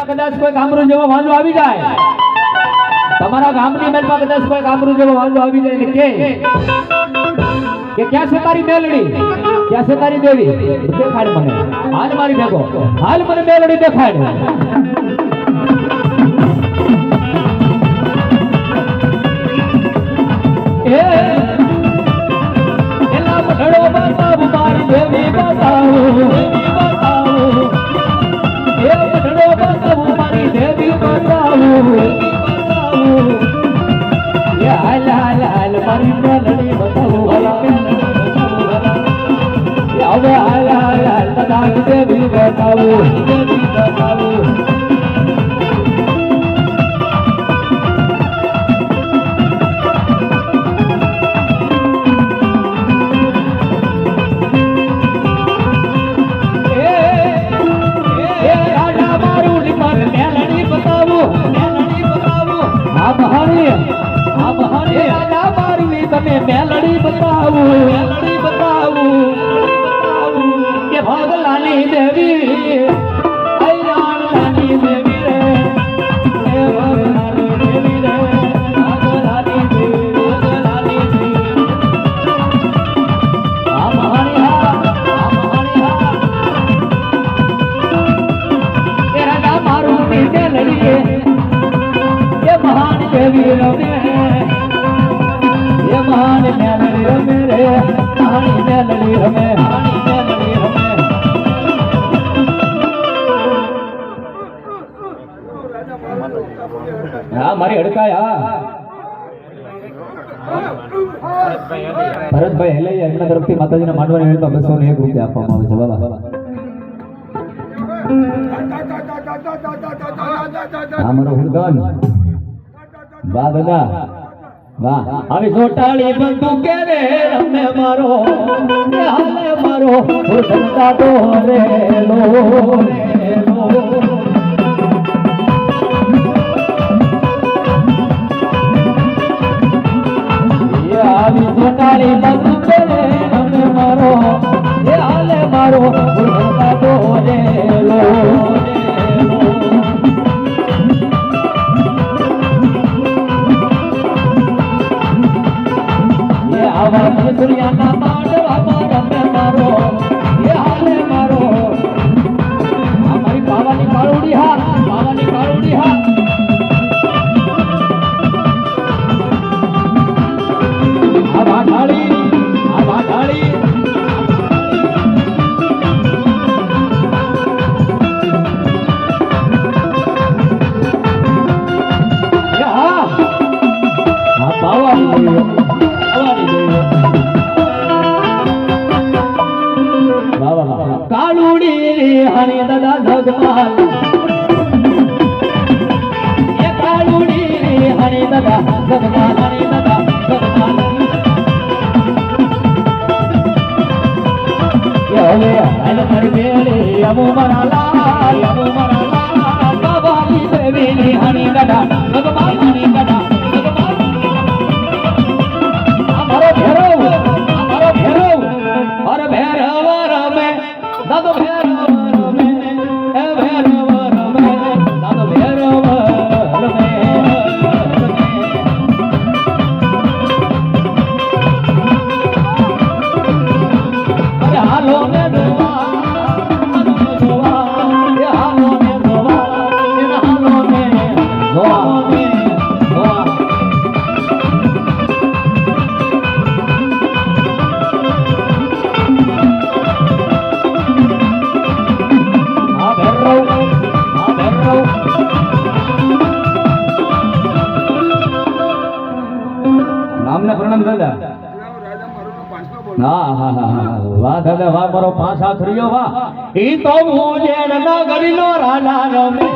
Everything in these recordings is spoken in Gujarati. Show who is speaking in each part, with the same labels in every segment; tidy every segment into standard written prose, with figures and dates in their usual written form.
Speaker 1: કદાચ કોઈ ગામરું જેવો વાંધો આવી જાય, તમારા ગામની મેલમાં કદાચ કોઈ ગામરું જેવો વાંધો આવી જાય ને કે ક્યાં છે તારી મેલડી, ક્યાં છે તારી દેવી, દેખાડ મને, હાલ મારી ભેગો, હાલ મને મેલડી દેખાડ. એલા મઢડો બતાવું મારી દેવી બતાવું, એ મઢડો બતાવું મારી દેવી બતાવું, એ હાલ હાલ હાલ મારી મેલડી બતાવું, હવે હાલ હાલ હાલ કદાચ દેવી બતાવું, દેવી બતાવું. તમે મેલડી બતાવું, મેલડી બતાવું કે ભગલાની દેવી, અયાળાની દેવી રે, એ ભગલાની દેવી રે, ભગલાની દેવી, ભગલાની દેવી. આ મહાની હા, આ મહાની હા, એ રાજા મારું ની મેલડી, એ મહાન દેવી રમે, મહાન મેલડી રમે રે, મહાન મેલડી રમે, મહાન મેલડી રમે. હા મારી હડકાય. હા ભરતભાઈ હેલૈયા એમના તરફથી માતાજીના માંડવાની વેળમાં 201 રૂપિયા આપવામાં આવે છે. બાબા હા મારો હુરગન વાહ દાદા વાહ. હવે ચોટાળી બંદૂકે રે રમે મારો, હાલે મારો હુરગન દાદો રે લો આવી ચોટાળી બંદૂકે રે રમે મારો, હાલે મારો હુરગન દાદો રે લો. આવા સૂર્યાના માંડવામાં રમે મારો, એ હાલે મારો. આ મારી બાવાની કાળુડી હા, બાવાની કાળુડી હા. આ વાઢાળી, આ વાઢાળી. હા હા બાવાની કાળુડી હણી દાદા જગમાલ, એ કાળુડી હણી દાદા જગમાલ, હણી દાદા જગમાલ. હવે હાલ મારી બેલી અમુ મારા લાલ, અમુ મારા લાલ, બાબાની દેવીની હણી દાદા જગમાલ, હણી દાદા જગમાલ. અમારો ભેરવ, અમારો ભેરવ, મારો ભેરવ રમે દાદો, ભેરવ રમે, એ ભેરવ રમે દાદો, ભેરવ રમે. અરે હાલો ને જોવા, હાલો ને જોવા, એ હાલો ને જોવા, એ હાલો ને જોવા, ને જોવા. નામને પ્રણામ દાદા. હા હા હા વાહ દાદા વાહ, મારો 5 હાથ રહ્યો વાહ. ઈ તો મુજેડ નગરીનો રાજા રમે,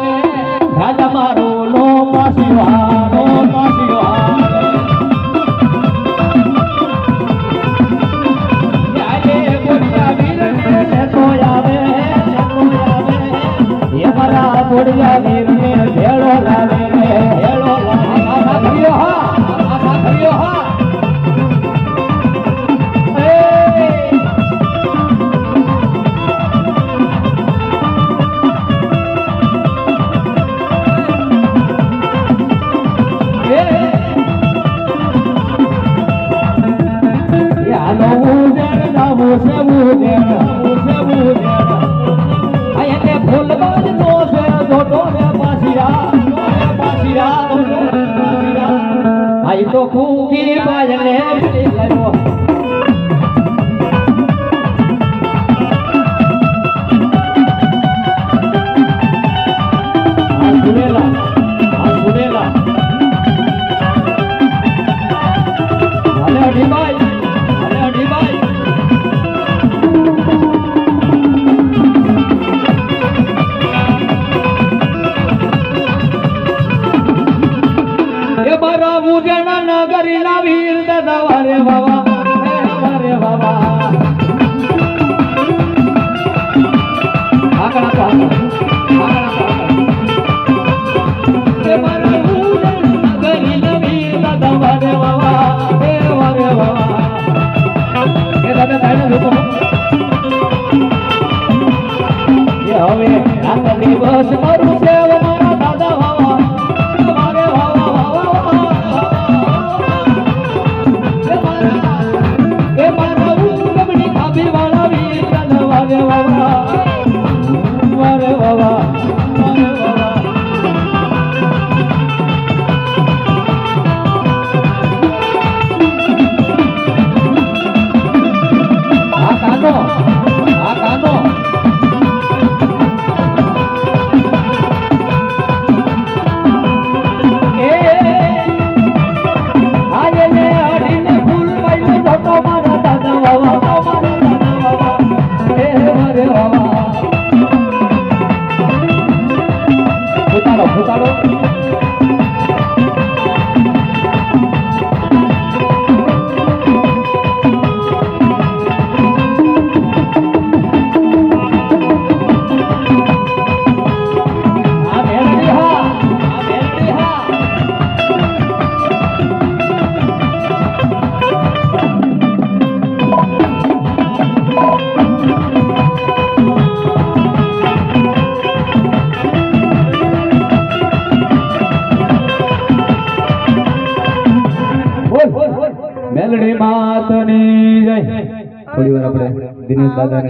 Speaker 1: રાજા મારો નો પાસીવાનો, પાસીવાનો. આજે ગોડિયા વીરને લેતો આવે, લેતો આવે, એ મારા ગોડિયા વીરને ભેળો લાવે, ભેળો લાવે. આશા કર્યો હા, આશા કર્યો હા. ઉસેવું જેણ આયને ફૂલબાજ નો છે જોટો રે પાસિયા આઈ તો ખૂબી બાજને કર્યો નગરી ના વીર દાદા વારે બાબા આકડા નગરી ના વીર દાદા વારે બાબા એ દાદા થાય લોકો એ હવે રાત દિવસ મારું સેવ મારા દાદા બાબા મેલડી માતની જય. થોડી વાર આપણે દિનેશ દાદાને